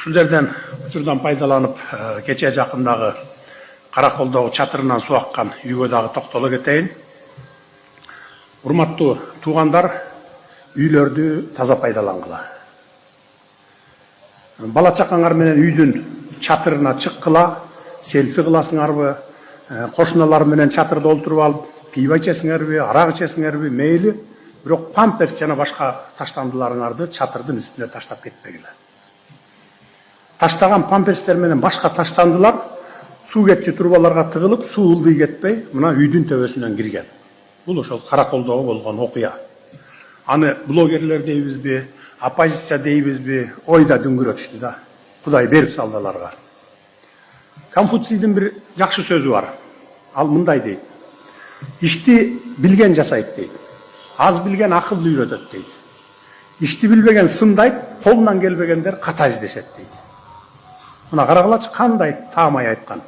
Ушул жерден учурдан пайдаланып, кече жакындагы Караколдогу чатырынан суу аккан үйгө дагы токтоло кетейин. Урматтуу туугандар, үйлөрдү таза пайдалангыла. Бала чакаңар менен үйдүн чатырына чыккыла, селфи кыласыңарбы, кошуналар менен чатырда олтуруп алып, пиво ичесиңерби, арак ичесиңерби, мейли, бирок памперс жана башка таштандыларыңарды чатырдын үстүнө таштап кетпегиле. Таштаган памперстер менен башка таштандылар суу кетчү трубаларга тыгылып, суу ылдый кетпей, мына үйдүн төбөсүнөн кирген. Бул ошол Караколдогу болгон окуя. Аны блогерлер дейбизби, оппозиция дейбизби, ойда дүңгүрөтүштү да. Кудай берип салды аларга. Конфуцийдин бир жакшы сөзү бар. Ал мындай дейт: ишти билген жасайт дейт. Аз билген акылды үйрөтөт дейт. Ишти билбеген сындайт, колунан келбегендер ката издешет дейт. Мына карагылачы кандай таамай айткан.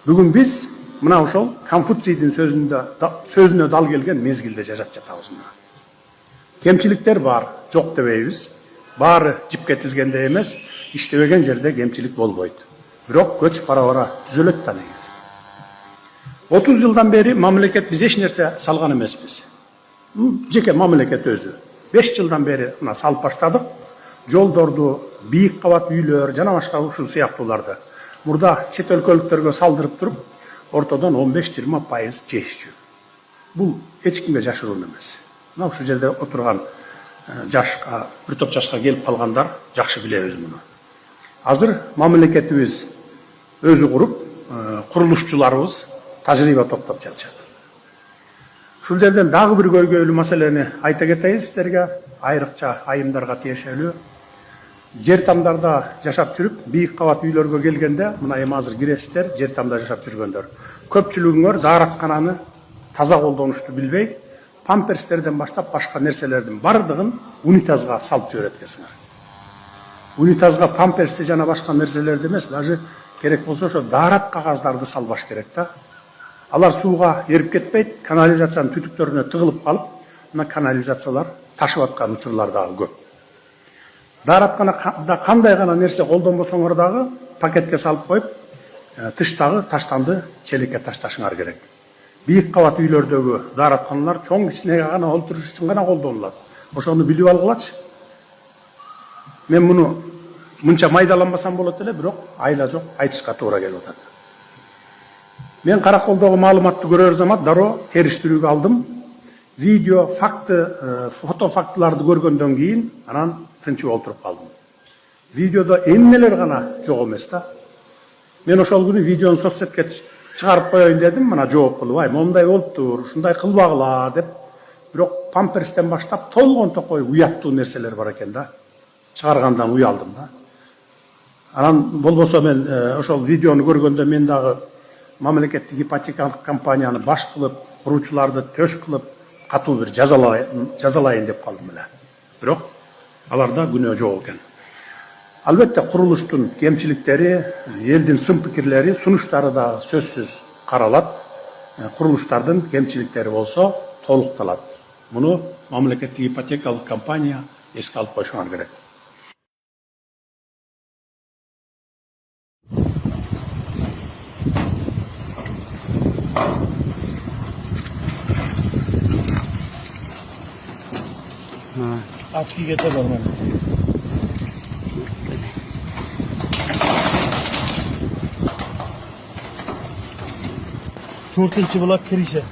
Бүгүн биз мына ошол Конфуцийдин сөзүнө дал келген мезгилде жашап жатабыз. Кемчиликтер бар, жок дебейбиз. Баары жипке тизгенде эмес, иштебеген жерде кемчилик болбойт. Бирок көч бара-бара түзөлөт да негизи. 30 жылдан бери мамлекет биз эч нерсе салган эмеспиз. Жеке мамлекет өзү. 5 жылдан бери мына салып баштадык. Жолдорду, бийик кабат үйлөр жана башка ушул сыяктууларды мурда чет өлкөлүктөргө салдырып туруп, ортодон 15-20% жешчү. Бул эч кимге жашыруун эмес. Мына ушул жерде отурган жашка, бир топ жашка келип калгандар жакшы билебиз муну. Азыр мамлекетибиз өзү куруп, курулушчуларыбыз тажрыйба топтоп жатышат. Ушул жерден дагы бир көйгөйлүү маселени айта кетейин сиздерге, айрыкча айымдарга тиешелүү. Жер тамдарда жашап жүрүп, бийик кабат үйлөргө келгенде, мына эми азыр киресиздер, жер тамда жашап жүргөндөр. Көпчүлүгүңөр даараткананы таза колдонушту билбей, памперстерден баштап башка нерселердин бардыгын унитазга салып жиберет экенсиңер. Унитазга памперсти жана башка нерселерди эмес, даже керек болсо ошо даарат кагаздарды салбаш керек да. Алар сууга эрип кетпейт, канализациянын түтүктөрүнө тыгылып калып, мына канализациялар ташып аткан учурлар дагы көп. Дааратканада кандай гана нерсе колдонбосоңор дагы пакетке салып коюп, тыштагы таштанды челекке ташташыңар керек. Бийик кабат үйлөрдөгү дааратканалар чоң кичинеге гана олтуруш үчүн гана колдонулат. Ошону билип алгылачы. Мен муну мынча майдаланбасам болот эле, бирок айла жок, айтышка туура келип атат. Мен Караколдогу маалыматты көрөр замат дароо териштирүүгө алдым. Видео, фото фактыларды көргөндөн кийин анан тынчып отуруп калдым. Видеодо эмнелер гана жок эмес да. Мен ошол күнү видеону соцсетке чыгарып коеюн дедим, мына жооп кылып, ай момундай болуптур, ушундай кылбагыла деп. Бирок памперстен баштап толгон токой уяттуу нерселер бар экен да. Чыгаргандан уялдым да. Анан болбосо мен ошол видеону көргөндө мен дагы мамлекеттик ипотекалык компанияны баш кылып, куруучуларды төш кылып, катуу бир жазалайын деп калдым эле. Бирок аларда күнөө жок экен. Албетте курулуштун кемчиликтери, элдин сын пикирлери, сунуштары да сөзсүз каралат. Курулуштардын кемчиликтери болсо толукталат. Муну мамлекеттик ипотекалык компания эске алып койушуңар керек. Açık geçe var mı? Tortilci bulak kirişe.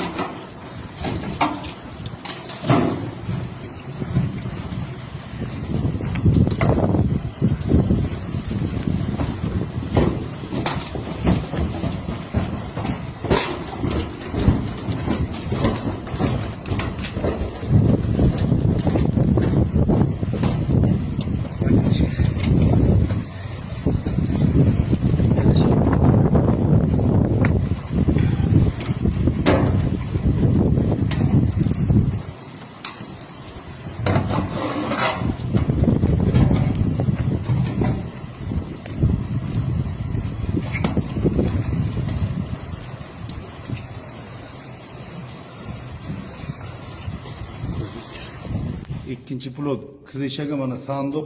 ikkinchi blok kirishaga mana sandiq,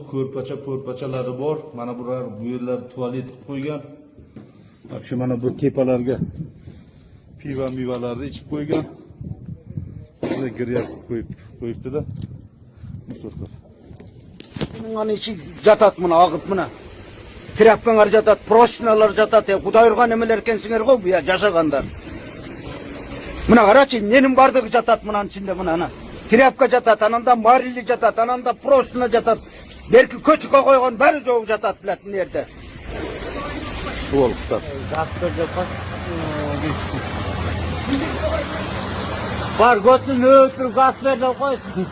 ko'rpachalari bor. Mana bular bu yerlar tualet qilib qo'ygan. Вообще mana bu tepalarga piva mevalarni ichib qo'ygan. Buraya gryaz qo'yibdi-da. Musorlar. Bunun içi jatat mına, ağıt mına. Trapkanlar jatat, professionaller jatat. Kuday urgan emelerken singer koy bu ya, yaşaganlar. Mına karaçı, benim bardak jatat mınan içinde mına ana. Trapka jatat, ananda marilli jatat, ananda professional jatat. Belki köçüke koygan bari çoğu jatat biletin yerde. Suoluklar. Var götünü ötürüp gaz verdi koysun.